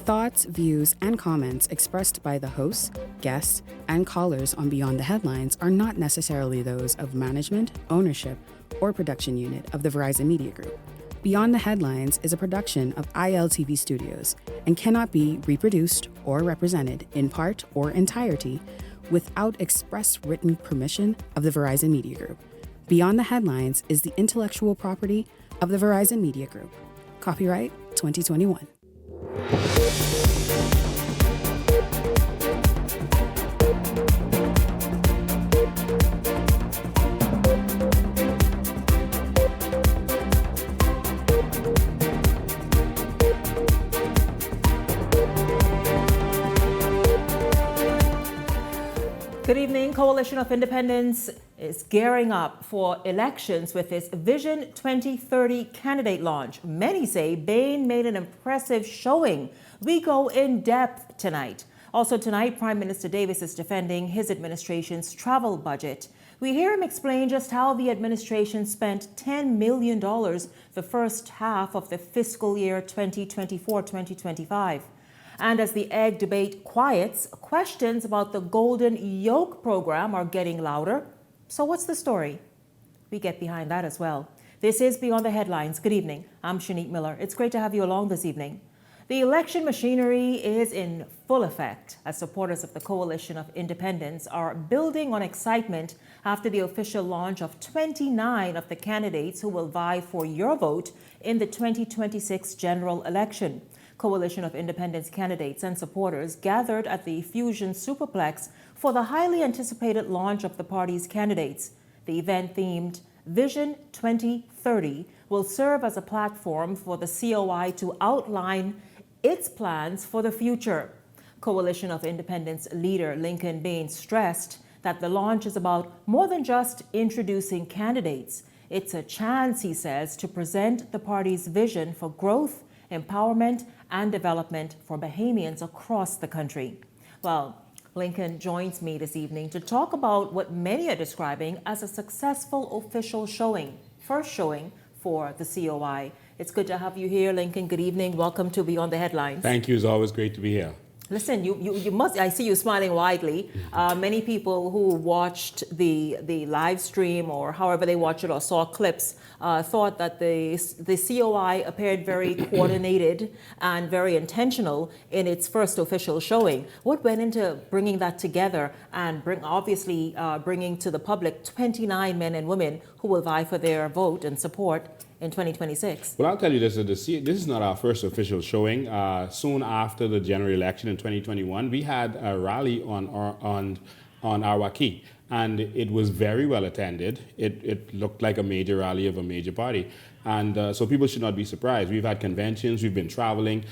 thoughts, views, and comments expressed by the hosts, guests, and callers on Beyond the Headlines are not necessarily those of management, ownership, or production unit of the Verizon Media Group. Beyond the Headlines is a production of ILTV Studios and cannot be reproduced or represented in part or entirety without express written permission of the Verizon Media Group. Beyond the Headlines is the intellectual property of the Verizon Media Group. Copyright 2021. Good evening. Coalition of Independents is gearing up for elections with its Vision 2030 candidate launch. Many say Bain made an impressive showing. We go in depth tonight. Also tonight, Prime Minister Davis is defending his administration's travel budget. We hear him explain just how the administration spent $10 million the first half of the fiscal year 2024-2025. And as the egg debate quiets, questions about the Golden Yoke program are getting louder. So what's the story? We get behind that as well. This is Beyond the Headlines. Good evening. I'm Shanique Miller. It's great to have you along this evening. The election machinery is in full effect as supporters of the Coalition of Independents are building on excitement after the official launch of 29 of the candidates who will vie for your vote in the 2026 general election. Coalition of Independents candidates and supporters gathered at the Fusion Superplex for the highly anticipated launch of the party's candidates. The event themed Vision 2030 will serve as a platform for the COI to outline its plans for the future. Coalition of Independents leader Lincoln Bain stressed that the launch is about more than just introducing candidates. It's a chance, he says, to present the party's vision for growth, empowerment, and development for Bahamians across the country. Well, Lincoln joins me this evening to talk about what many are describing as a successful official showing, first showing for the COI. It's good to have you here, Lincoln. Good evening. Welcome to Beyond the Headlines. Thank you. It's always great to be here. Listen, you must, I see you smiling widely. Many people who watched the live stream or however they watched it or saw clips thought that the COI appeared very coordinated and very intentional in its first official showing. What went into bringing that together and bringing to the public 29 men and women who will vie for their vote and support in 2026? Well, I'll tell you this, this is not our first official showing. Soon after the general election in 2021, we had a rally on Arwaki, and it was very well attended. It looked like a major rally of a major party. And so people should not be surprised. We've had conventions, we've been traveling,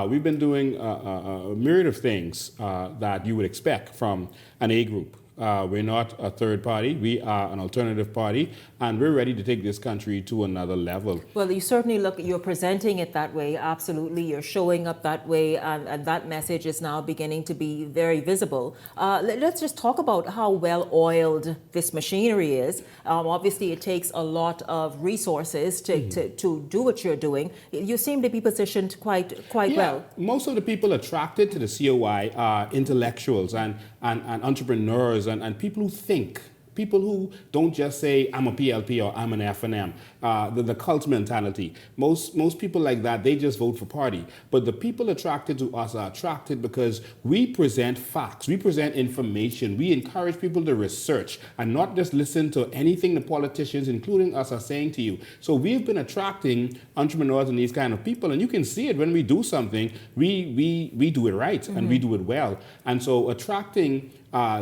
we've been doing a myriad of things that you would expect from an A group. We're not a third party, we are an alternative party, and we're ready to take this country to another level. Well, you certainly you're presenting it that way, absolutely. You're showing up that way, and that message is now beginning to be very visible. Let's just talk about how well oiled this machinery is. Obviously, it takes a lot of resources to do what you're doing. You seem to be positioned quite well. Most of the people attracted to the COI are intellectuals and entrepreneurs and people who think, people who don't just say, I'm a PLP or I'm an F&M, the cult mentality. Most people like that, they just vote for party. But the people attracted to us are attracted because we present facts, we present information, we encourage people to research and not just listen to anything the politicians, including us, are saying to you. So we've been attracting entrepreneurs and these kind of people, and you can see it when we do something, we do it right and we do it well. And so attracting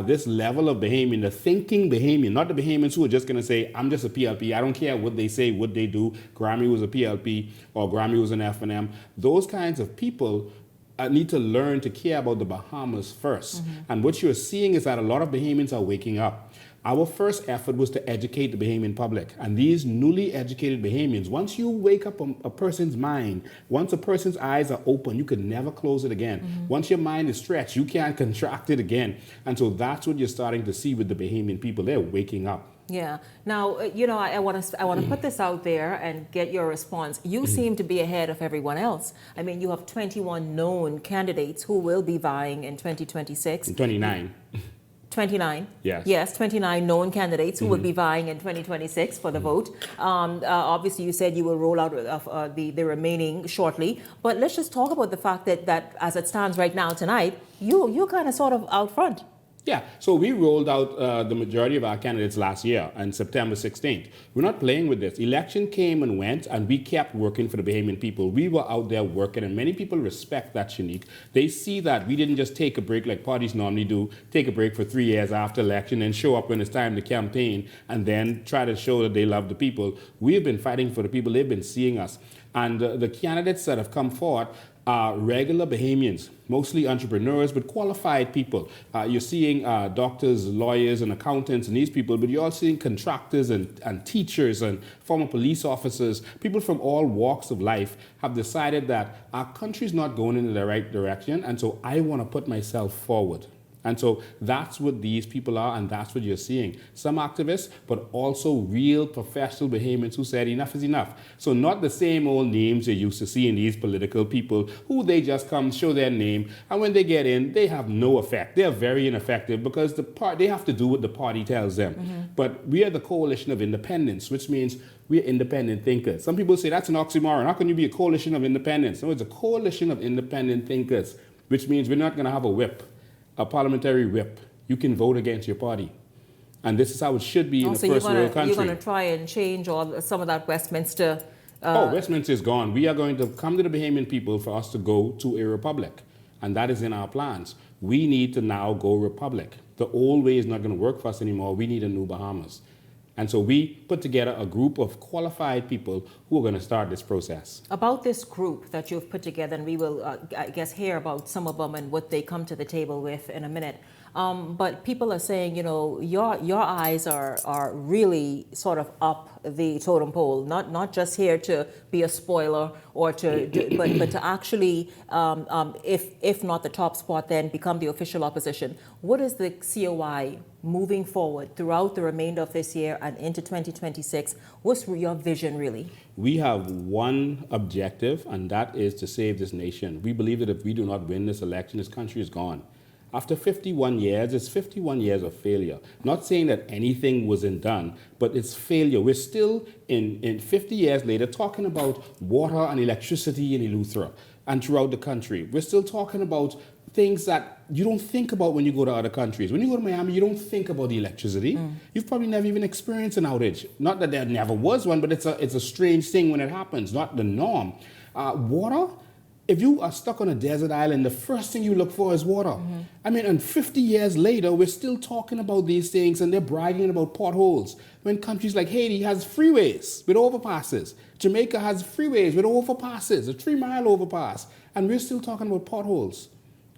this level of Bahamian, the thinking Bahamian, not the Bahamians who are just going to say, I'm just a PLP, I don't care what they say, what they do, Grammy was a PLP or Grammy was an F&M. Those kinds of people need to learn to care about the Bahamas first. And what you're seeing is that a lot of Bahamians are waking up. Our first effort was to educate the Bahamian public. And these newly educated Bahamians, once you wake up a person's mind, once a person's eyes are open, you can never close it again. Once your mind is stretched, you can't contract it again. And so that's what you're starting to see with the Bahamian people. They're waking up. Yeah. Now, I want to put this out there and get your response. You seem to be ahead of everyone else. I mean, you have 21 known candidates who will be vying in 2026. 29. 29. Yes. Yes, 29 known candidates who will be vying in 2026 for the vote. Obviously, you said you will roll out of the remaining shortly. But let's just talk about the fact that as it stands right now tonight, you're kind of sort of out front. Yeah, so we rolled out the majority of our candidates last year on September 16th. We're not playing with this. Election came and went, and we kept working for the Bahamian people. We were out there working, and many people respect that, Shanique. They see that we didn't just take a break like parties normally do, take a break for 3 years after election and show up when it's time to campaign and then try to show that they love the people. We have been fighting for the people. They've been seeing us. And the candidates that have come forward are regular Bahamians, mostly entrepreneurs, but qualified people. You're seeing doctors, lawyers, and accountants, and these people, but you're also seeing contractors and teachers and former police officers. People from all walks of life have decided that our country's not going in the right direction, and so I want to put myself forward. And so that's what these people are, and that's what you're seeing. Some activists, but also real professional Bahamians who said enough is enough. So not the same old names you're used to seeing these political people who they just come, show their name, and when they get in, they have no effect. They're very ineffective because they have to do what the party tells them. Mm-hmm. But we are the coalition of independence, which means we're independent thinkers. Some people say that's an oxymoron. How can you be a coalition of independence? No, it's a coalition of independent thinkers, which means we're not going to have a whip. A parliamentary whip. You can vote against your party. And this is how it should be in a first world country. You're going to try and change some of that Westminster... Westminster is gone. We are going to come to the Bahamian people for us to go to a republic. And that is in our plans. We need to now go republic. The old way is not going to work for us anymore. We need a new Bahamas. And so we put together a group of qualified people who are going to start this process. About this group that you've put together, and we will, I guess, hear about some of them and what they come to the table with in a minute. But people are saying, your eyes are really sort of up the totem pole, not just here to be a spoiler or but to actually, if not the top spot, then become the official opposition. What is the COI moving forward throughout the remainder of this year and into 2026? What's your vision really? We have one objective, and that is to save this nation. We believe that if we do not win this election, this country is gone. After 51 years, it's 51 years of failure. Not saying that anything wasn't done, but it's failure. We're still, in 50 years later, talking about water and electricity in Eleuthera and throughout the country. We're still talking about things that you don't think about when you go to other countries. When you go to Miami, you don't think about the electricity. You've probably never even experienced an outage. Not that there never was one, but it's a strange thing when it happens, not the norm. Water, if you are stuck on a desert island, the first thing you look for is water. Mm-hmm. I mean, and 50 years later, we're still talking about these things, and they're bragging about potholes. When countries like Haiti has freeways with overpasses. Jamaica has freeways with overpasses, a 3-mile overpass. And we're still talking about potholes.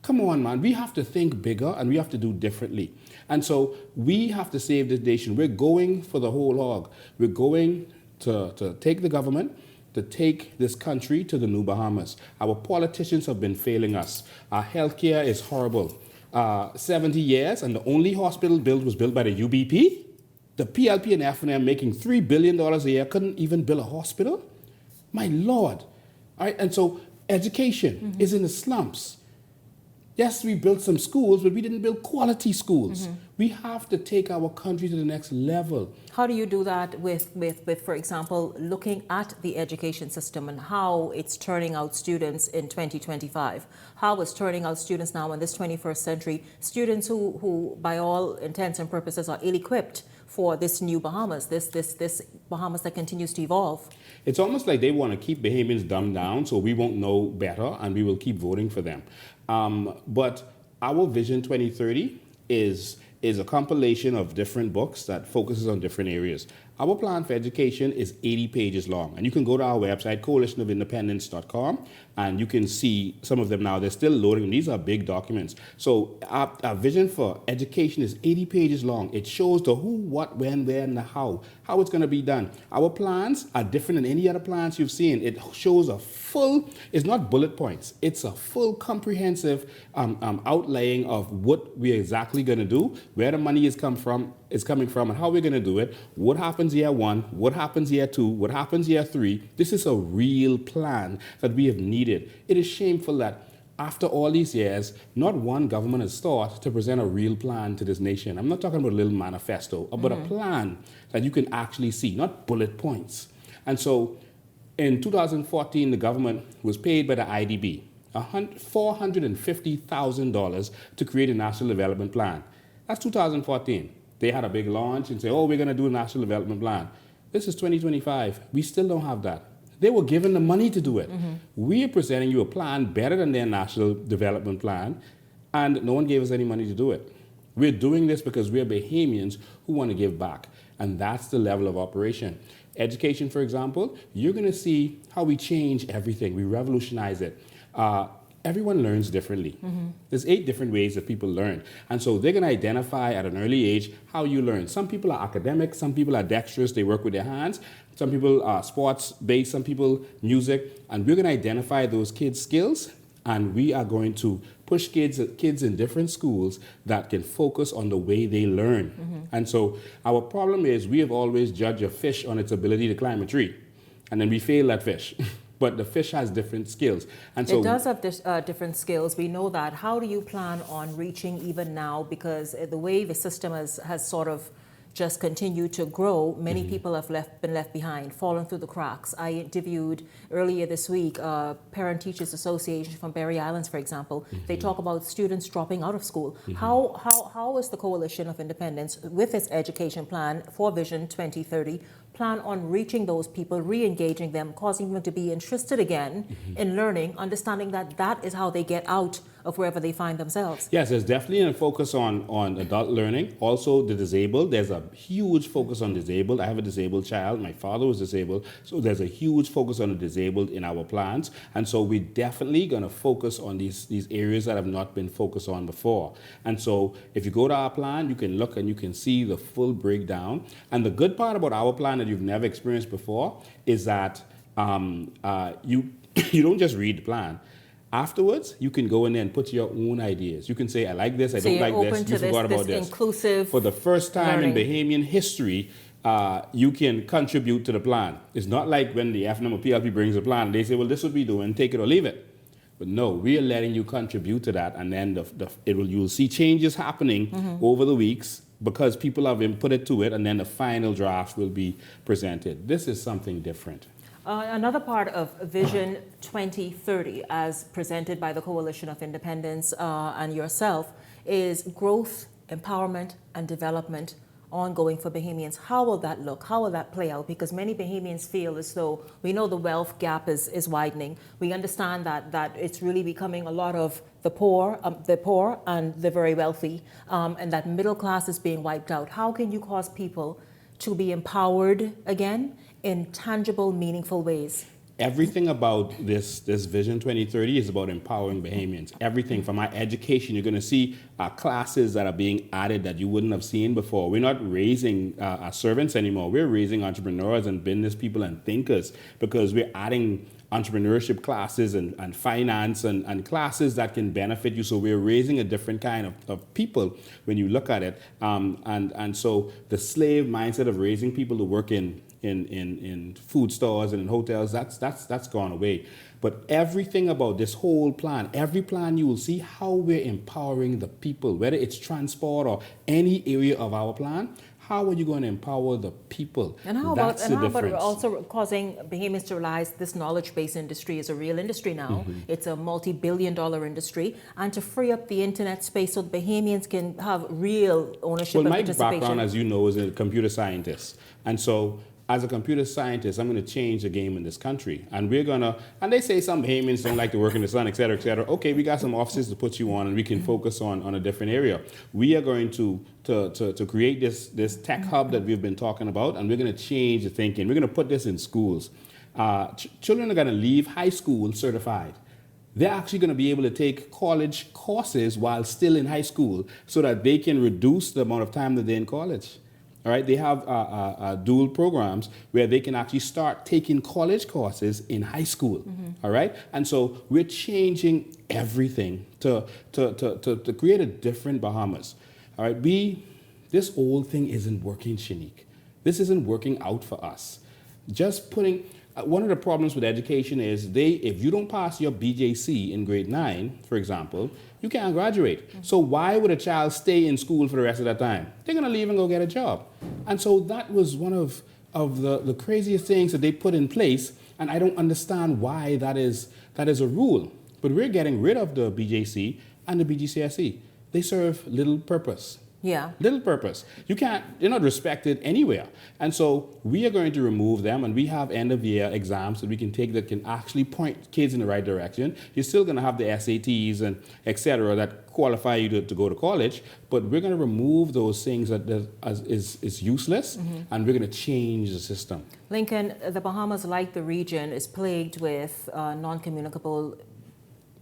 Come on, man. We have to think bigger, and we have to do differently. And so we have to save this nation. We're going for the whole hog. We're going to take the government, to take this country to the new Bahamas. Our politicians have been failing us. Our healthcare is horrible. 70 years, and the only hospital built was built by the UBP. The PLP and FNM making $3 billion a year couldn't even build a hospital. My Lord. All right, and so education is in the slumps. Yes, we built some schools, but we didn't build quality schools. We have to take our country to the next level. How do you do that with, for example, looking at the education system and how it's turning out students in 2025? How it's turning out students now in this 21st century, students who by all intents and purposes, are ill-equipped for this new Bahamas, this Bahamas that continues to evolve? It's almost like they want to keep Bahamians dumbed down so we won't know better and we will keep voting for them. But our Vision 2030 is a compilation of different books that focuses on different areas. Our plan for education is 80 pages long, and you can go to our website, coalitionofindependence.com, and you can see some of them now. They're still loading. These are big documents. So our vision for education is 80 pages long. It shows the who, what, when, where, and the how it's going to be done. Our plans are different than any other plans you've seen. It shows a full, it's not bullet points. It's a full comprehensive outlaying of what we're exactly going to do, where the money is coming from, and how we're going to do it. What happens year 1, what happens year 2, what happens year 3. This is a real plan that we have needed. It is shameful that after all these years, not one government has thought to present a real plan to this nation. I'm not talking about a little manifesto, but a plan that you can actually see, not bullet points. And so in 2014, the government was paid by the IDB $450,000 to create a national development plan. That's 2014. They had a big launch and say, oh, we're going to do a national development plan. This is 2025. We still don't have that. They were given the money to do it. We are presenting you a plan better than their national development plan, and no one gave us any money to do it. We're doing this because we're Bahamians who want to give back, and that's the level of operation. Education, for example, you're going to see how we change everything. We revolutionize it. Everyone learns differently. There's 8 different ways that people learn. And so they're going to identify at an early age how you learn. Some people are academic, some people are dexterous, they work with their hands. Some people are sports-based, some people music. And we're going to identify those kids' skills, and we are going to push kids in different schools that can focus on the way they learn. And so our problem is we have always judged a fish on its ability to climb a tree, and then we fail that fish. But the fish has different skills. And so it does have different skills. We know that. How do you plan on reaching even now? Because the way the system has sort of just continued to grow, many people have been left behind, fallen through the cracks. I interviewed earlier this week Parent-Teachers Association from Berry Islands, for example. They talk about students dropping out of school. How is the Coalition of Independence, with its education plan for Vision 2030, plan on reaching those people, re-engaging them, causing them to be interested again in learning, understanding that that is how they get out of wherever they find themselves? Yes, there's definitely a focus on adult learning. Also, the disabled. There's a huge focus on disabled. I have a disabled child. My father was disabled. So there's a huge focus on the disabled in our plans. And so we're definitely going to focus on these areas that have not been focused on before. And so if you go to our plan, you can look and you can see the full breakdown. And the good part about our plan that you've never experienced before is that you don't just read the plan. Afterwards, you can go in there and put your own ideas. You can say, I like this, I don't like this, you forgot about this. Inclusive For the first time learning. in Bahamian history, you can contribute to the plan. It's not like when the FNM or PLP brings a plan, they say, well, this is what we do, and take it or leave it. But no, we are letting you contribute to that, and then you'll see changes happening over the weeks because people have inputted to it, and then the final draft will be presented. This is something different. Another part of Vision 2030, as presented by the Coalition of Independence and yourself, is growth, empowerment, and development ongoing for Bahamians. How will that look? How will that play out? Because many Bahamians feel as though we know the wealth gap is widening. We understand that it's really becoming a lot of the poor and the very wealthy, and that middle class is being wiped out. How can you cause people to be empowered again in tangible, meaningful ways? Everything about this Vision 2030 is about empowering Bahamians. Everything from our education, you're going to see classes that are being added that you wouldn't have seen before. We're not raising our servants anymore. We're raising entrepreneurs and business people and thinkers because we're adding entrepreneurship classes and finance and classes that can benefit you. So we're raising a different kind of people when you look at it. And so the slave mindset of raising people to work in food stores and in hotels, that's gone away. But everything about this whole plan, every plan you will see how we're empowering the people, whether it's transport or any area of our plan. How are you going to empower the people? And how about also causing Bahamians to realize this knowledge-based industry is a real industry now. It's a multi-billion-dollar industry, and to free up the internet space so Bahamians can have real ownership and participation. My background, as you know, is a computer scientist, and so as a computer scientist, I'm going to change the game in this country. And and they say some Bahamians don't like to work in the sun, et cetera, et cetera. Okay, we got some offices to put you on, and we can focus on a different area. We are going to create this tech hub that we've been talking about, and we're going to change the thinking. We're going to put this in schools. Children are going to leave high school certified. they're actually going to be able to take college courses while still in high school so that they can reduce the amount of time that they're in college. All right, they have dual programs where they can actually start taking college courses in high school. All right, and so we're changing everything to create a different Bahamas. All right, this old thing isn't working, Shanique. This isn't working out for us. Just putting one of the problems with education is if you don't pass your BJC in grade 9, for example, you can't graduate. So why would a child stay in school for the rest of that time? They're going to leave and go get a job. And so that was one of the craziest things that they put in place, and I don't understand why that is a rule. But we're getting rid of the BJC and the BGCSE. They serve little purpose. Yeah. Little purpose. You're not respected anywhere. And so we are going to remove them, and we have end of year exams that we can take that can actually point kids in the right direction. You're still going to have the SATs and et cetera that qualify you to go to college, but we're going to remove those things that is useless, and we're going to change the system. Lincoln, the Bahamas, like the region, is plagued with non-communicable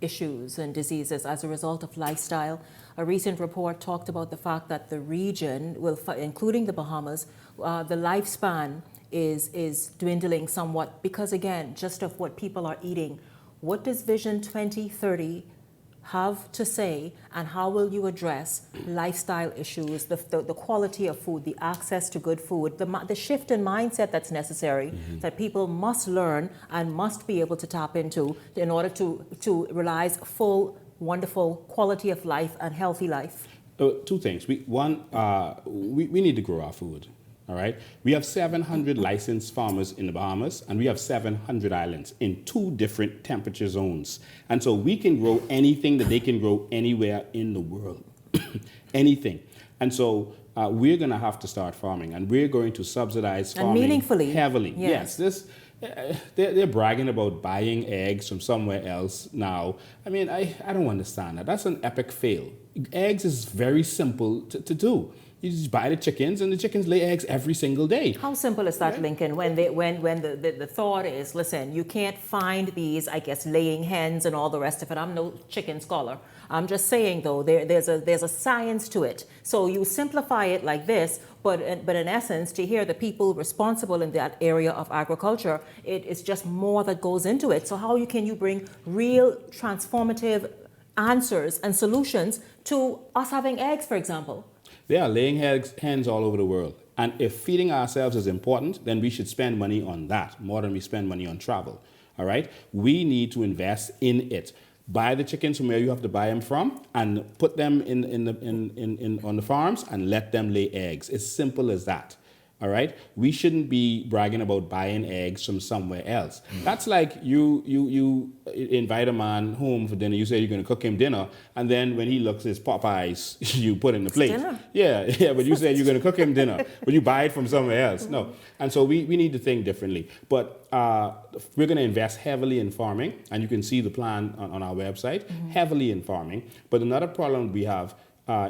issues and diseases as a result of lifestyle. A recent report talked about the fact that the region, including the Bahamas, the lifespan is dwindling somewhat because, again, just of what people are eating. What does Vision 2030 have to say, and how will you address lifestyle issues, the quality of food, the access to good food, the shift in mindset that's necessary that people must learn and must be able to tap into in order to realize full, wonderful quality of life and healthy life? Two things. We need to grow our food. All right. We have 700 licensed farmers in the Bahamas, and we have 700 islands in 2 different temperature zones. And so we can grow anything that they can grow anywhere in the world. Anything. And so we're going to have to start farming, and we're going to subsidize farming and meaningfully. Heavily. Yes. They're bragging about buying eggs from somewhere else now. I mean, I don't understand that. That's an epic fail. Eggs is very simple to do. You just buy the chickens, and the chickens lay eggs every single day. How simple is that, Lincoln? When the thought is, listen, you can't find these, I guess, laying hens and all the rest of it. I'm no chicken scholar. I'm just saying, though, there's a science to it. So you simplify it like this, but in essence, to hear the people responsible in that area of agriculture, it is just more that goes into it. So how can you bring real transformative answers and solutions to us having eggs, for example? They are laying hens all over the world. And if feeding ourselves is important, then we should spend money on that more than we spend money on travel. All right? We need to invest in it. Buy the chickens from where you have to buy them from, and put them on the farms and let them lay eggs. It's simple as that. All right? We shouldn't be bragging about buying eggs from somewhere else. That's like you invite a man home for dinner. You say you're going to cook him dinner, and then when he looks his Popeyes, you put in the plate. Dinner. Yeah, but you said you're going to cook him dinner, but you buy it from somewhere else. No. And so we need to think differently. But we're going to invest heavily in farming, and you can see the plan on our website, heavily in farming. But another problem we have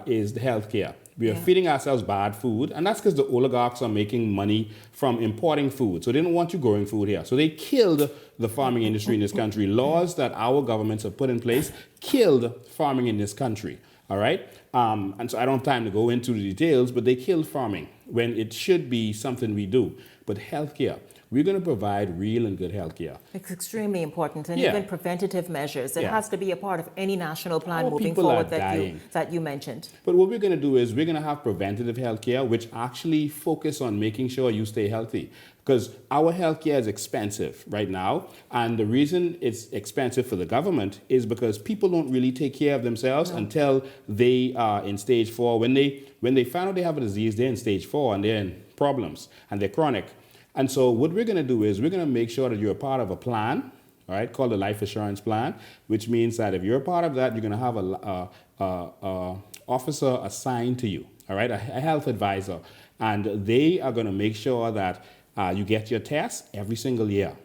is the healthcare. We are feeding ourselves bad food, and that's because the oligarchs are making money from importing food. So they don't want you growing food here. So they killed the farming industry in this country. Laws that our governments have put in place killed farming in this country. All right? And so I don't have time to go into the details, but they killed farming when it should be something we do. But healthcare, we're going to provide real and good healthcare. It's extremely important, and even preventative measures. It has to be a part of any national plan moving people forward are that you mentioned. But what we're going to do is we're going to have preventative healthcare, which actually focus on making sure you stay healthy. Because our healthcare is expensive right now, and the reason it's expensive for the government is because people don't really take care of themselves until they are in stage 4. When they find out they have a disease, they're in stage 4 and they're in problems and they're chronic. And so what we're going to do is we're going to make sure that you're a part of a plan, all right, called the Life Assurance Plan, which means that if you're a part of that, you're going to have a officer assigned to you, all right, a health advisor, and they are going to make sure that you get your tests every single year.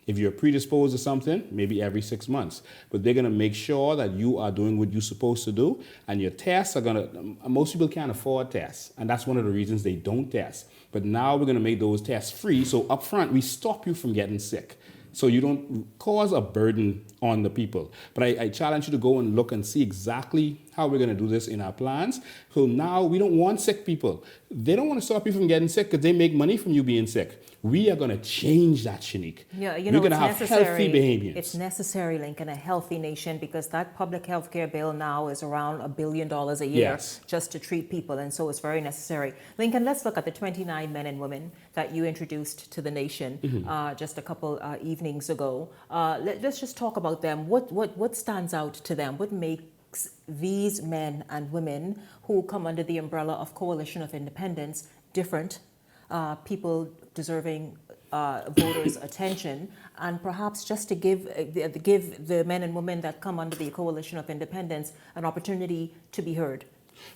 If you're predisposed to something, maybe every 6 months. But they're going to make sure that you are doing what you're supposed to do, and your tests are going to, most people can't afford tests, and that's one of the reasons they don't test. But now we're going to make those tests free, so up front, we stop you from getting sick. so you don't cause a burden on the people. But I challenge you to go and look and see exactly how we're going to do this in our plans. So now we don't want sick people. They don't want to stop you from getting sick because they make money from you being sick. We are going to change that, Shanique. Yeah, we're going to have healthy behaviors. It's necessary, Lincoln, a healthy nation, because that public health care bill now is around $1 billion a year just to treat people. And so it's very necessary. Lincoln, let's look at the 29 men and women that you introduced to the nation just a couple evenings ago. Let's just talk about them. What stands out to them? What makes these men and women who come under the umbrella of Coalition of Independence different? People deserving voters' attention, and perhaps just to give the men and women that come under the Coalition of Independence an opportunity to be heard.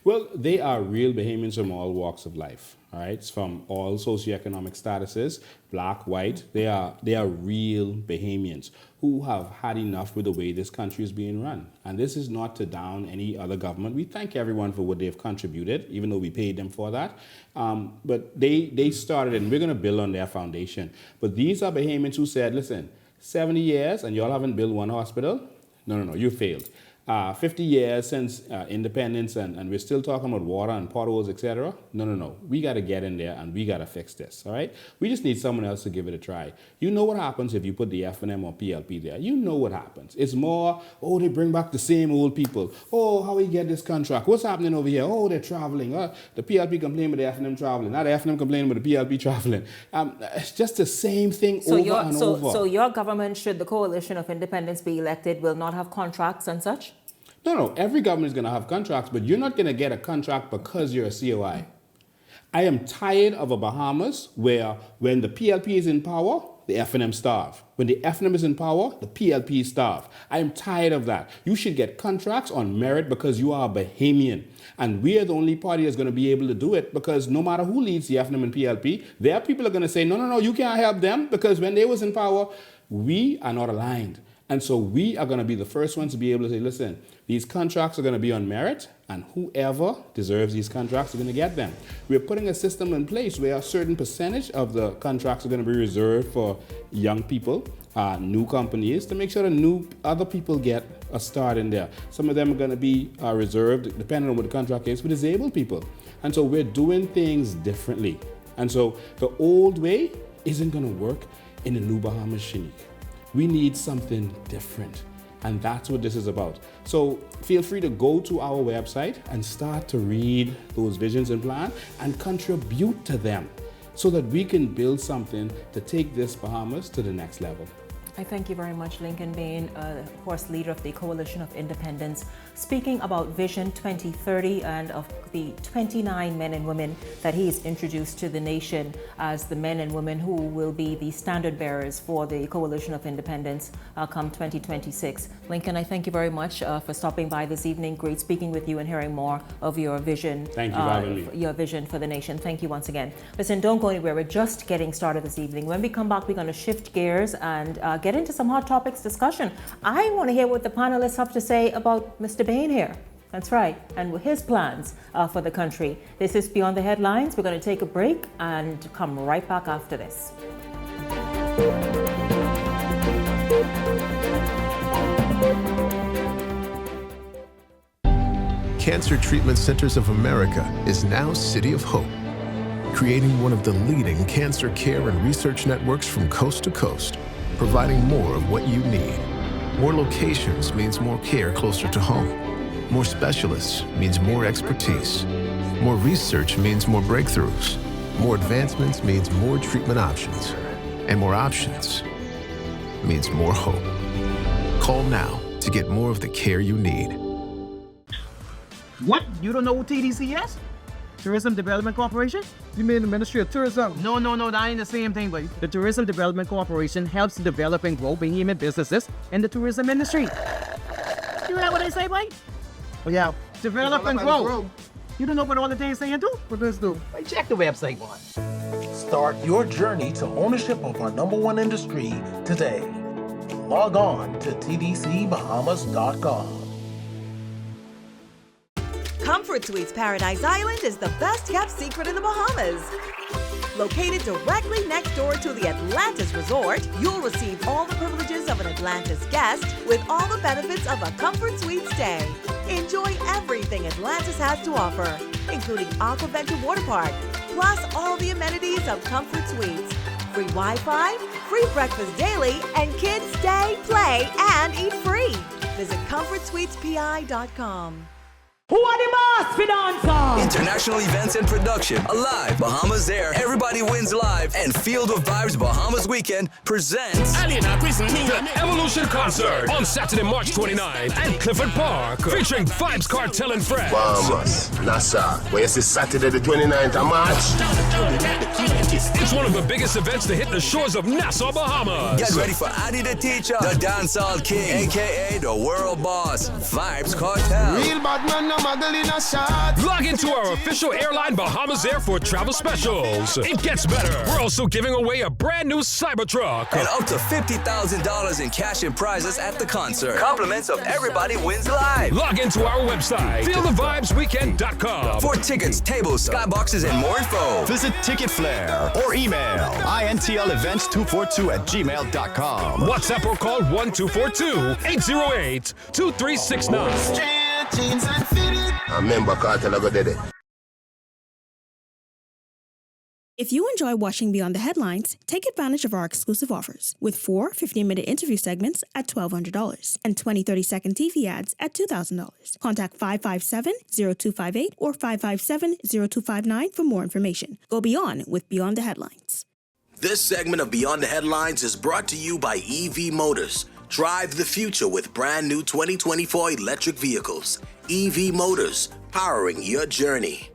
Well, they are real Bahamians from all walks of life, all right? It's from all socioeconomic statuses, black, white. They are real Bahamians who have had enough with the way this country is being run. And this is not to down any other government. We thank everyone for what they've contributed, even though we paid them for that. But they started, and we're going to build on their foundation. But these are Bahamians who said, listen, 70 years and y'all haven't built one hospital? No, you failed. 50 years since independence, and we're still talking about water and potholes, etc. No. We got to get in there and we got to fix this, all right? We just need someone else to give it a try. You know what happens if you put the F&M or PLP there. You know what happens. It's more, oh, they bring back the same old people. Oh, how we get this contract? What's happening over here? Oh, they're traveling. The PLP complain about the F&M traveling. Now the F&M complaining about the PLP traveling. It's just the same thing over. So your government, should the Coalition of Independence be elected, will not have contracts and such? No. Every government is going to have contracts, but you're not going to get a contract because you're a COI. I am tired of a Bahamas where when the PLP is in power, the F&M starve. When the F&M is in power, the PLP starve. I am tired of that. You should get contracts on merit because you are a Bahamian. And we are the only party that's going to be able to do it, because no matter who leads the F&M and PLP, their people are going to say, no, you can't help them because when they was in power, we are not aligned. And so we are going to be the first ones to be able to say, listen, these contracts are going to be on merit, and whoever deserves these contracts are going to get them. We're putting a system in place where a certain percentage of the contracts are going to be reserved for young people, new companies, to make sure that other people get a start in there. Some of them are going to be reserved, depending on what the contract is, for disabled people. And so we're doing things differently. And so the old way isn't going to work in the new Bahamas, Shanique. We need something different. And that's what this is about. So feel free to go to our website and start to read those visions and plans and contribute to them so that we can build something to take this Bahamas to the next level. I thank you very much, Lincoln Bain, of course, leader of the Coalition of Independence, speaking about Vision 2030 and of the 29 men and women that he has introduced to the nation as the men and women who will be the standard bearers for the Coalition of Independence come 2026. Lincoln, I thank you very much for stopping by this evening. Great speaking with you and hearing more of your vision. Thank you for having me. Your vision for the nation. Thank you once again. Listen, don't go anywhere. We're just getting started this evening. When we come back, we're going to shift gears and get into some hot topics discussion. I want to hear what the panelists have to say about Mr. Bain here. That's right, and his plans for the country. This is Beyond the Headlines. We're going to take a break and come right back after this. Cancer Treatment Centers of America is now City of Hope, creating one of the leading cancer care and research networks from coast to coast, providing more of what you need. More locations means more care closer to home. More specialists means more expertise. More research means more breakthroughs. More advancements means more treatment options. And more options means more hope. Call now to get more of the care you need. What? You don't know what TDC is? Tourism Development Corporation? You mean the Ministry of Tourism? No, that ain't the same thing, buddy. The Tourism Development Corporation helps develop and grow Bahamian businesses in the tourism industry. You know what I say, buddy? Oh, yeah. Develop and grow. You don't know what all the things saying do? What does do? Check the website one. Start your journey to ownership of our #1 industry today. Log on to tdcbahamas.com. Comfort Suites Paradise Island is the best kept secret in the Bahamas. Located directly next door to the Atlantis Resort, you'll receive all the privileges of an Atlantis guest with all the benefits of a Comfort Suite stay. Enjoy everything Atlantis has to offer, including Aquaventure Water Park, plus all the amenities of Comfort Suites. Free Wi-Fi, free breakfast daily, and kids stay, play, and eat free. Visit ComfortSuitesPI.com. Who are the boss for dancer? International events and production. Alive, Bahamas Air, Everybody Wins Live, and Field of Vibes Bahamas Weekend presents the Evolution Concert on Saturday, March 29th at Clifford Park, featuring Vibes Cartel and Friends. Bahamas, Nassau, where is this Saturday the 29th of March? It's one of the biggest events to hit the shores of Nassau, Bahamas. Get ready for Addy the Teacher, the Dancehall King, a.k.a. the World Boss, Vibes Cartel. Real bad man, no muggle in a shot. Log into our official airline Bahamas Air for travel specials. It gets better. We're also giving away a brand new Cybertruck. And up to $50,000 in cash and prizes at the concert. Compliments of Everybody Wins Live. Log into our website, feelthevibesweekend.com. For tickets, tables, skyboxes, and more info. Visit Ticket Flair or email intlevents242@gmail.com. WhatsApp or call 1242-808-2369. I remember Cartel I go did it. If you enjoy watching Beyond the Headlines, take advantage of our exclusive offers with 4 15-minute interview segments at $1,200 and 20 30-second TV ads at $2,000. Contact 557-0258 or 557-0259 for more information. Go beyond with Beyond the Headlines. This segment of Beyond the Headlines is brought to you by EV Motors. Drive the future with brand new 2024 electric vehicles. EV Motors, powering your journey.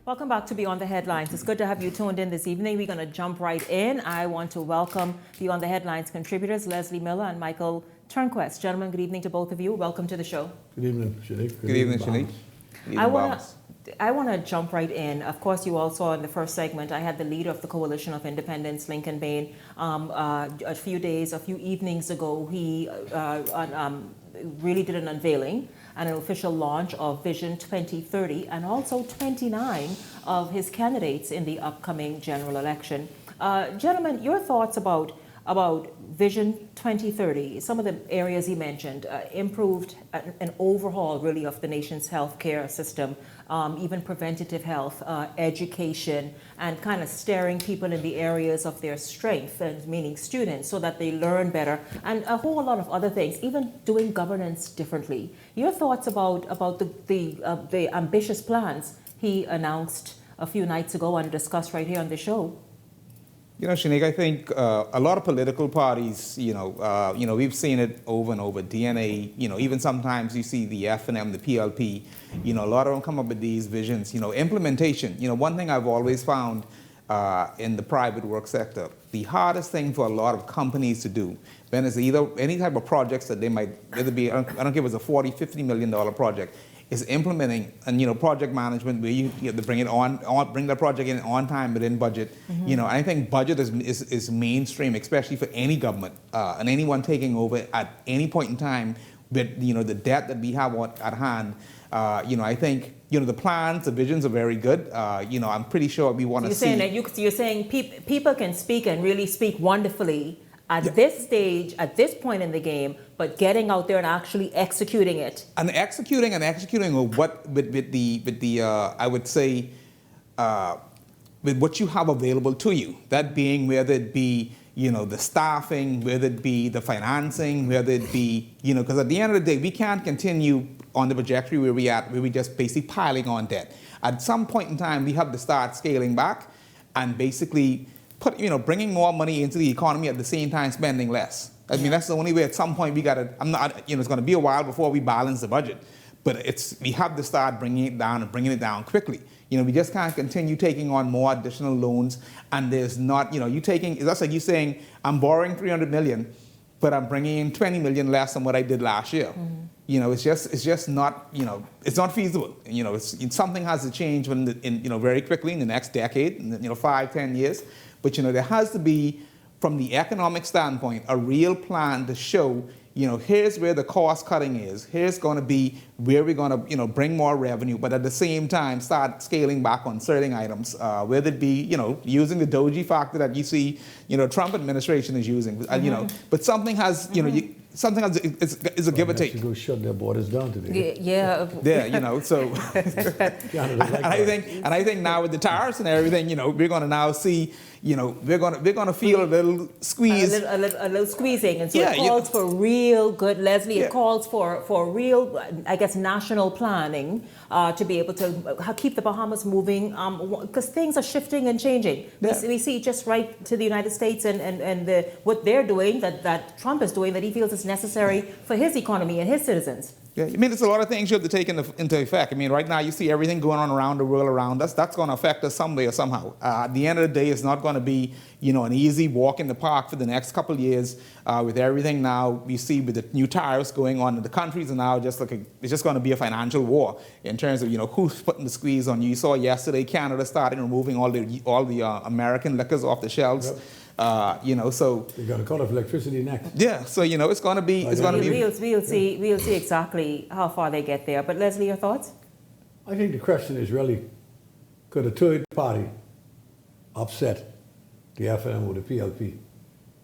Welcome back to Beyond the Headlines. It's good to have you tuned in this evening. We're going to jump right in. I want to welcome Beyond the Headlines contributors, Leslie Miller and Michael Turnquest. Gentlemen, good evening to both of you. Welcome to the show. Good evening, Shanique. Good evening, Shanique. I want to jump right in. Of course, you all saw in the first segment, I had the leader of the Coalition of Independents, Lincoln Bain, a few evenings ago. He really did an unveiling and an official launch of Vision 2030 and also 29 of his candidates in the upcoming general election. Gentlemen, your thoughts about Vision 2030, some of the areas he mentioned, improved an overhaul really of the nation's healthcare system, even preventative health, education, and kind of steering people in the areas of their strength, and meaning students, so that they learn better, and a whole lot of other things, even doing governance differently. Your thoughts about the ambitious plans he announced a few nights ago and discussed right here on the show? You know, Shanique, I think a lot of political parties, we've seen it over and over. DNA, even sometimes you see the F&M, the PLP, a lot of them come up with these visions. Implementation. One thing I've always found in the private work sector, the hardest thing for a lot of companies to do, then is either any type of projects that they might, whether it be, I don't care if it's a $40, $50 million project, is implementing and project management where you have to bring it bring the project in on time within budget. And I think budget is mainstream, especially for any government and anyone taking over at any point in time with the debt that we have at hand. I think the plans, the visions are very good. I'm pretty sure we want to see. You're saying people can speak and really speak wonderfully at this stage, at this point in the game, but getting out there and actually executing it. And executing what with the I would say with what you have available to you. That being whether it be the staffing, whether it be the financing, whether it be because at the end of the day we can't continue on the trajectory where we just basically piling on debt. At some point in time we have to start scaling back and basically bringing more money into the economy at the same time spending less. I mean, that's the only way. At some point, we got to. It's going to be a while before we balance the budget, but we have to start bringing it down and bringing it down quickly. We just can't continue taking on more additional loans, and there's not. That's like you saying, I'm borrowing $300 million, but I'm bringing in $20 million less than what I did last year. It's just not. It's not feasible. Something has to change very quickly in the next decade, 5, 10 years. But there has to be, from the economic standpoint, a real plan to show, here's where the cost cutting is. Here's going to be where we're going to, bring more revenue, but at the same time, start scaling back on certain items, whether it be, using the Doji factor that you see, Trump administration is using, but something has, something else is a give or take. Mexico shut their borders down today. Yeah. Yeah, so and I think now with the tariffs and everything, we're going to now see, we're going to feel a little squeeze, a little squeezing, and so it calls for real good, Leslie. It calls for real, I guess, national planning to be able to keep the Bahamas moving, because things are shifting and changing. We see just right to the United States and what they're doing, that Trump is doing, that he feels is necessary for his economy and his citizens. Yeah, it's a lot of things you have to take into effect. Right now you see everything going on around the world around us. That's going to affect us some way or somehow. At the end of the day, it's not going to be, an easy walk in the park for the next couple of years. With everything now we see with the new tariffs going on in the countries, and now it's just going to be a financial war in terms of, who's putting the squeeze on you. You saw yesterday Canada started removing all the American liquors off the shelves. Yep. So they're going to cut off electricity next. Yeah, so it's going to be. We'll see exactly how far they get there. But Leslie, your thoughts? I think the question is really, could a third party upset the FNM or the PLP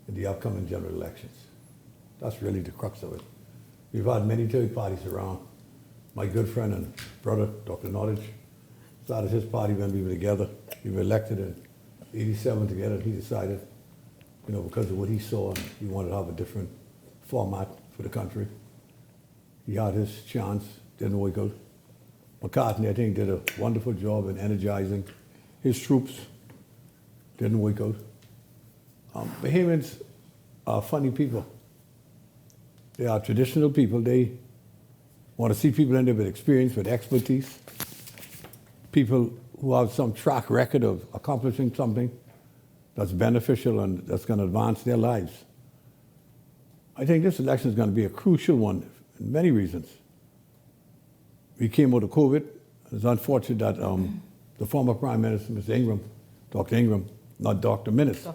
in the upcoming general elections? That's really the crux of it. We've had many third parties around. My good friend and brother, Dr. Nottage, started his party when we were together. We were elected in '87 together, and he decided, because of what he saw, and he wanted to have a different format for the country. He had his chance, didn't work out. McCartney, I think, did a wonderful job in energizing his troops, didn't work out. Bahamians are funny people. They are traditional people. They want to see people in there with experience, with expertise, people who have some track record of accomplishing something that's beneficial and that's going to advance their lives. I think this election is going to be a crucial one for many reasons. We came out of COVID. It's unfortunate that the former Prime Minister, Mr. Ingram, Dr. Ingram, not Dr. Minnis,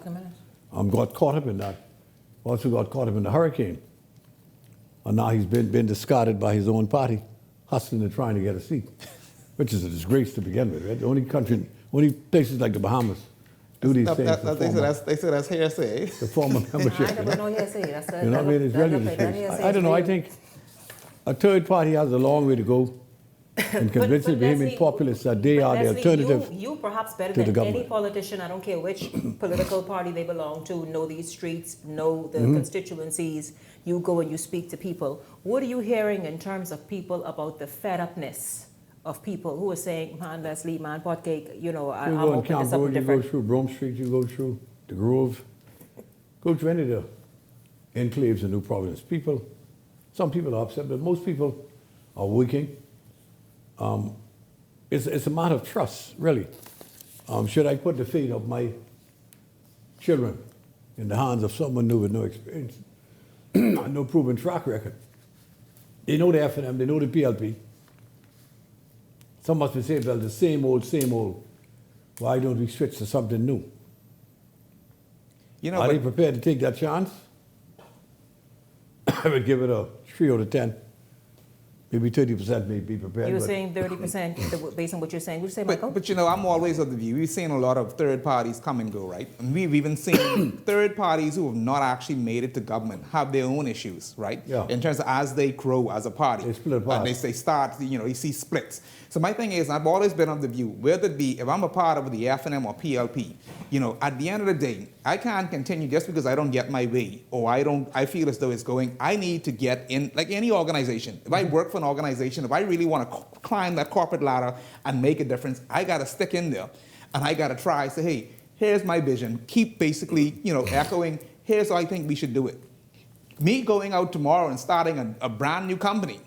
got caught up in that. Also got caught up in the hurricane. And now he's been discarded by his own party, hustling and trying to get a seat, which is a disgrace to begin with. Right? Only places like the Bahamas do these things. They say that's hearsay. The former membership. I never know hearsay. That's It's really the case. I don't know. I think a third party has a long way to go in convincing the Bahamian populace that they are the alternative. You perhaps better than any politician, I don't care which political party they belong to, know these streets, know the constituencies. You go and you speak to people. What are you hearing in terms of people about the fed-upness of people who are saying, man, Leslie, man, pot cake, I'm open to something different. You go through Brome Street, you go through the Grove, go to any of the enclaves in New Providence. Some people are upset, but most people are working. It's a matter of trust, really. Should I put the fate of my children in the hands of someone new with no experience, no proven track record? They know the FNM, they know the PLP. Some must be saying, well, the same old. Why don't we switch to something new? Are they prepared to take that chance? I would give it a 3 out of 10. Maybe 30% may be prepared. You were saying 30% based on what you're saying. Would you say, Michael? But I'm always of the view, we've seen a lot of third parties come and go, right? And we've even seen third parties who have not actually made it to government have their own issues, right? Yeah. In terms of as they grow as a party. They split apart. And they start, you see splits. So my thing is, I've always been of the view, whether it be, if I'm a part of the FNM or PLP, at the end of the day, I can't continue just because I don't get my way or I feel as though it's going. I need to get in, like any organization. If I work for an organization, if I really want to climb that corporate ladder and make a difference, I got to stick in there and I got to try, say, hey, here's my vision. Keep basically, echoing, here's how I think we should do it. Me going out tomorrow and starting a brand new company.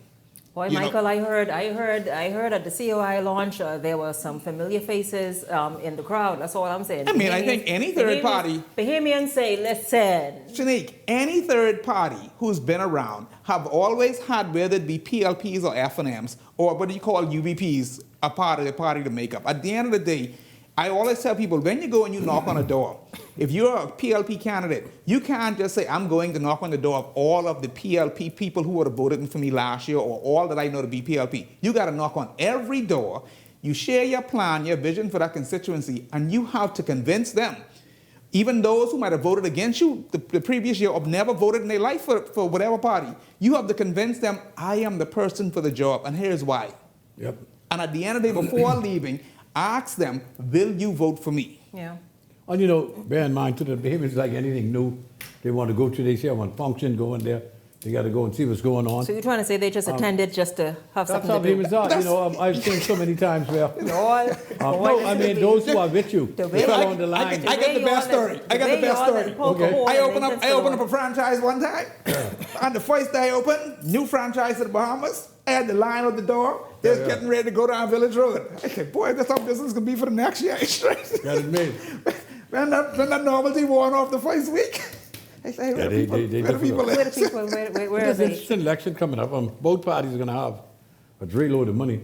Boy, Michael, I heard at the COI launch there were some familiar faces in the crowd. That's all I'm saying. I think any third party. Bahamians say, listen. Shanique, any third party who's been around have always had, whether it be PLPs or FNMs or what do you call UBPs, a part of the party to make up. At the end of the day, I always tell people, when you go and you knock on a door, if you're a PLP candidate, you can't just say, I'm going to knock on the door of all of the PLP people who would have voted for me last year or all that I know to be PLP. You got to knock on every door. You share your plan, your vision for that constituency, and you have to convince them. Even those who might have voted against you the previous year or never voted in their life for whatever party, you have to convince them, I am the person for the job, and here's why. Yep. And at the end of the day, before leaving, ask them, will you vote for me? Yeah. And you know, bear in mind, too, the behavior is like anything new. They want to go to, they say, I want function, go in there. They got to go and see what's going on. So you're trying to say they just attended just to have something to do? That's how are. You know, I've seen so many times where... no, I mean, those who are with you, they fell on the line. I got the best story. Okay. I opened up a franchise one time. And the first day I opened, new franchise in the Bahamas. I had the line at the door. They was getting ready to go down Village Road. I said, boy, that's how business going to be for the next year. Got it made. When that novelty worn off the first week... I say, where the people Where are There's they? an interesting election coming up. Both parties are going to have a great load of money.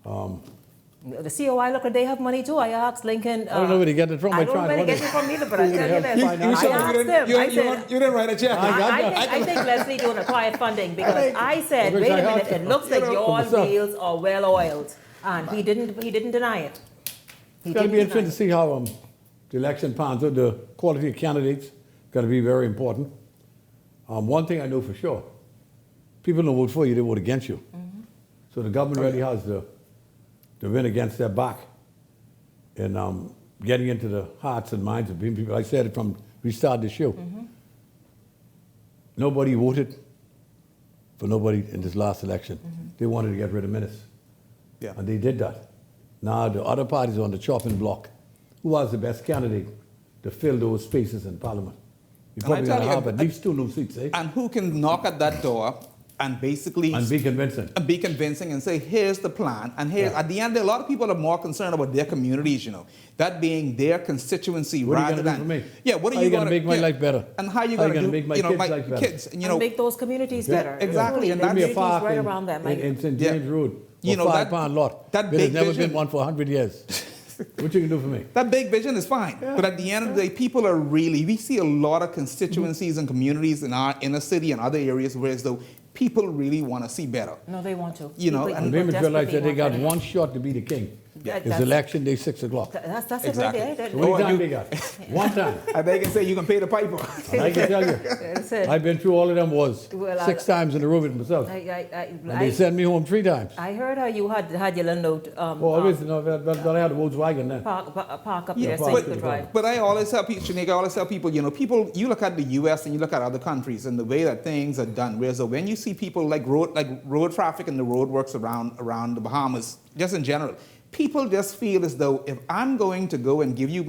The COI, look, they have money too. I asked Lincoln. I don't know where they get it from. I don't know where they get it from either, but I tell you this. I asked him. You didn't write a check. I think Leslie doing a quiet funding because I said, wait a minute, it looks like your wheels are well oiled. And he didn't deny it. It's going to be interesting to see how the election pans out. The quality of candidates going to be very important. One thing I know for sure, people don't vote for you, they vote against you. Mm-hmm. So the government really has the win against their back in getting into the hearts and minds of people. I said it from we started the show. Mm-hmm. Nobody voted for nobody in this last election. Mm-hmm. They wanted to get rid of Minnis. Yeah. And they did that. Now the other parties are on the chopping block. Who was the best candidate to fill those spaces in Parliament? You're probably going to have at least 2 new seats, eh? And who can knock at that door and basically... And be convincing. And be convincing and say, here's the plan. And here's, at the end, a lot of people are more concerned about their communities, you know. That being their constituency rather than... What are you going to do for me? Yeah, what are you going to make my life better? And how are you going to make my kids' life better? And make those communities better. Exactly. And that's right around them. In St. James Road, a £5 lot. There's never been one for 100 years. What you can do for me? That big vision is fine. Yeah. But at the end of the day, people are really, we see a lot of constituencies and communities in our inner city and other areas where as though people really want to see better. No, they want to. You know, and women realize that they got one shot to be the king. It's election day, 6 o'clock. That's exactly. it right there. So what time they got? One time. And they can say you can pay the piper. And I can tell you, I've been through all of them 6 times in the room with myself. And they sent me home 3 times. I heard how you had your landlord. Always, no, but I had a Volkswagen then. Park up there so you could drive. But I always tell people, Shanika, I always tell people, you know, you look at the U.S. and you look at other countries and the way that things are done. Whereas when you see people like road traffic and the road works around the Bahamas, just in general, people just feel as though if I'm going to go and give you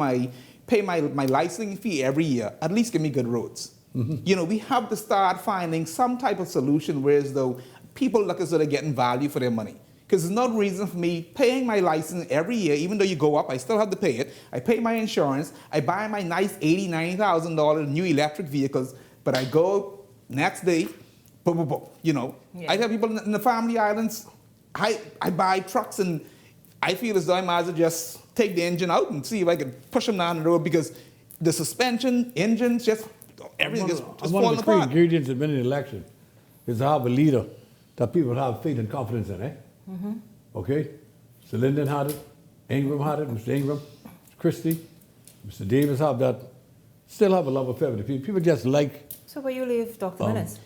pay my licensing fee every year, at least give me good roads. Mm-hmm. You know, we have to start finding some type of solution where as though people look as though they're getting value for their money. Because there's no reason for me paying my license every year, even though you go up, I still have to pay it. I pay my insurance, I buy my nice $80,000, $90,000 new electric vehicles, but I go next day, boom, boom, boom. You know, I tell people in the family islands, I buy trucks and I feel as though I might as well just take the engine out and see if I can push them down the road because the suspension, engines, just everything is falling apart. One of the key ingredients in winning an election is to have a leader that people have faith and confidence in, eh? Mm-hmm. Okay? Mr. Lyndon had it, Ingram had it, Mr. Ingram, Christie, Mr. Davis have that. Still have a love affair with the people. People just like... So where you leave Dr. Minnis?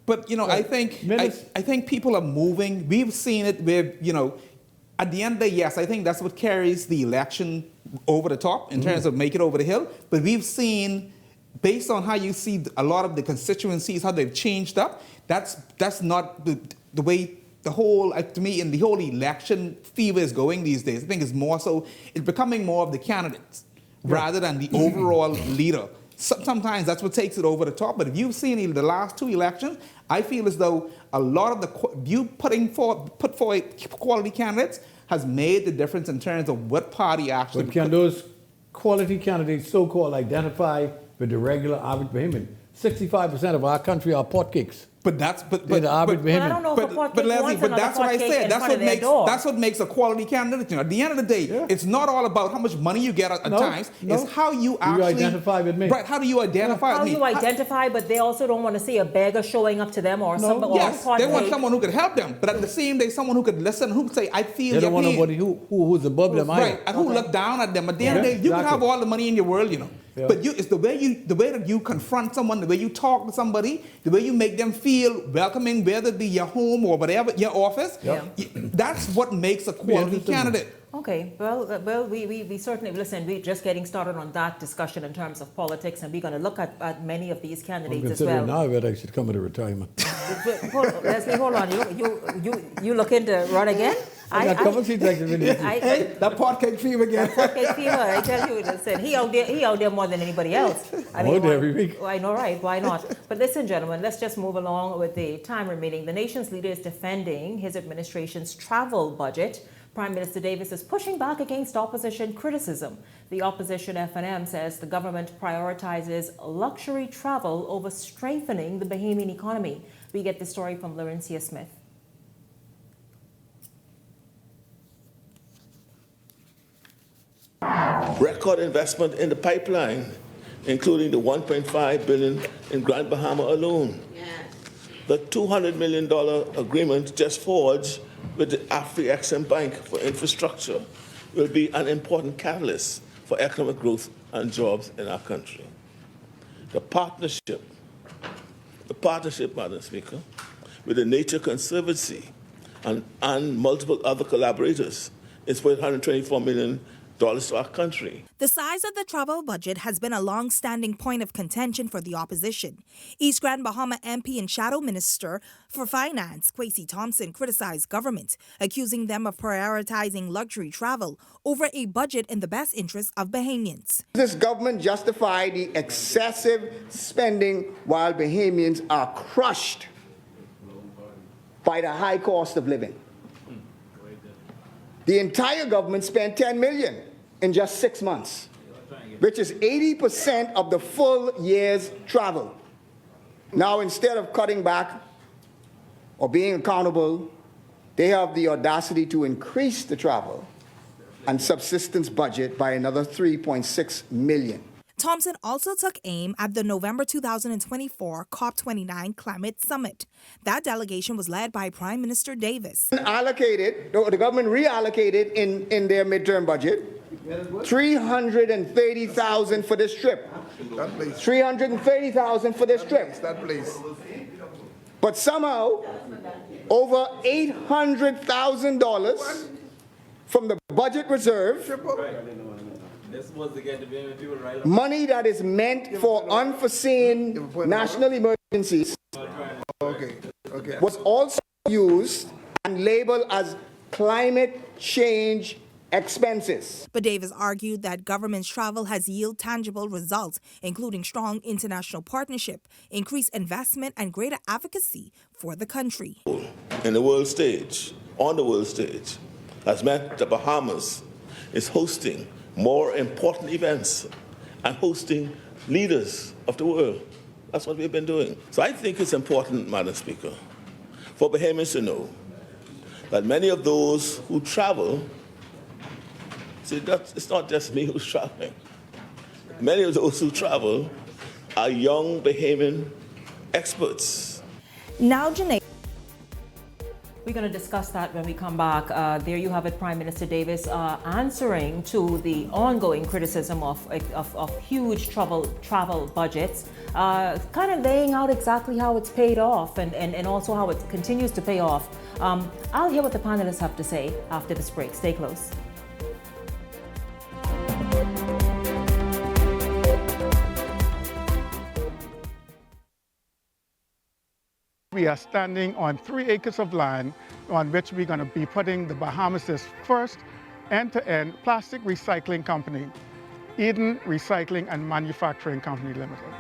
But, you know, I think people are moving. We've seen it where, you know, at the end of the day, yes, I think that's what carries the election over the top in terms of make it over the hill. But we've seen, based on how you see a lot of the constituencies, how they've changed up, that's not the way the whole, to me, in the whole election fever is going these days. I think it's more so, it's becoming more of the candidates rather than the overall leader. Sometimes that's what takes it over the top. But if you've seen the last 2 elections, I feel as though a lot of you put forward quality candidates has made the difference in terms of what party actually... But can those quality candidates so-called identify with the regular average Bahamian? 65% of our country are potcakes. But that's but I don't know if a Port Cake wants another that's what I Port Cake said. in That's front what of their makes door. that's what makes a quality candidate. You know, at the end of the day, it's not all about how much money you get at times. It's how you actually identify with me. Right? How do you identify How with me? you identify, but they also don't want to see a beggar showing up to them or somebody. Yes, they want someone who could help them, but at the same day, someone who could listen, who could say, "I feel." They don't want nobody who's above them either. Right, and who look down at them. At the end of the day, you can have all the money in your world, you know. Yeah. But it's the way that you confront someone, the way you talk to somebody, the way you make them feel welcoming, whether it be your home or whatever, your office. That's what makes a quality candidate. Okay, well, we certainly, listen, we're just getting started on that discussion in terms of politics, and we're going to look at many of these candidates as well. Now whether I should come into retirement. Leslie, hold on. You looking to run again? I got a couple of seats I can really Hey, that Port Cake fever again. Port Cake fever, I tell you, listen, he out there more than anybody else. Every week. I know, right? Why not? But listen, gentlemen, let's just move along with the time remaining. The nation's leader is defending his administration's travel budget. Prime Minister Davis is pushing back against opposition criticism. The opposition FNM says the government prioritizes luxury travel over strengthening the Bahamian economy. We get the story from Laurencia Smith. Record investment in the pipeline, including the $1.5 billion in Grand Bahama alone. The $200 million agreement just forged with the Afri-Exim Bank for infrastructure will be an important catalyst for economic growth and jobs in our country. The partnership, Madam Speaker, with the Nature Conservancy and multiple other collaborators is worth $124 million to our country. The size of the travel budget has been a long-standing point of contention for the opposition. East Grand Bahama MP and Shadow Minister for Finance, Kwesi Thompson, criticized government, accusing them of prioritizing luxury travel over a budget in the best interest of Bahamians. This government justified the excessive spending while Bahamians are crushed by the high cost of living. The entire government spent $10 million in just 6 months, which is 80% of the full year's travel. Now, instead of cutting back or being accountable, they have the audacity to increase the travel and subsistence budget by another $3.6 million. Thompson also took aim at the November 2024 COP29 Climate Summit. That delegation was led by Prime Minister Davis. The government reallocated in their midterm budget $330,000 for this trip. $330,000 for this trip. But somehow, over $800,000 from the budget reserve, money that is meant for unforeseen national emergencies, was also used and labeled as climate change expenses. But Davis argued that government's travel has yielded tangible results, including strong international partnership, increased investment, and greater advocacy for the country. In the world stage, on the world stage, has meant the Bahamas is hosting more important events and hosting leaders of the world. That's what we've been doing. So I think it's important, Madam Speaker, for Bahamians to know that many of those who travel, see, it's not just me who's traveling. Many of those who travel are young Bahamian experts. Now, Janae. We're going to discuss that when we come back. There you have it, Prime Minister Davis answering to the ongoing criticism of huge travel budgets, kind of laying out exactly how it's paid off and also how it continues to pay off. I'll hear what the panelists have to say after this break. Stay close. We are standing on 3 acres of land on which we're going to be putting the Bahamas' first end-to-end plastic recycling company, Eden Recycling and Manufacturing Company Limited.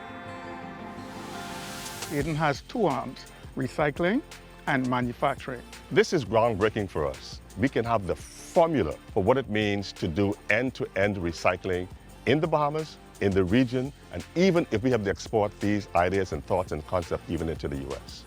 Eden has 2 arms, recycling and manufacturing. This is groundbreaking for us. We can have the formula for what it means to do end-to-end recycling in the Bahamas, in the region, and even if we have to export these ideas and thoughts and concepts even into the U.S.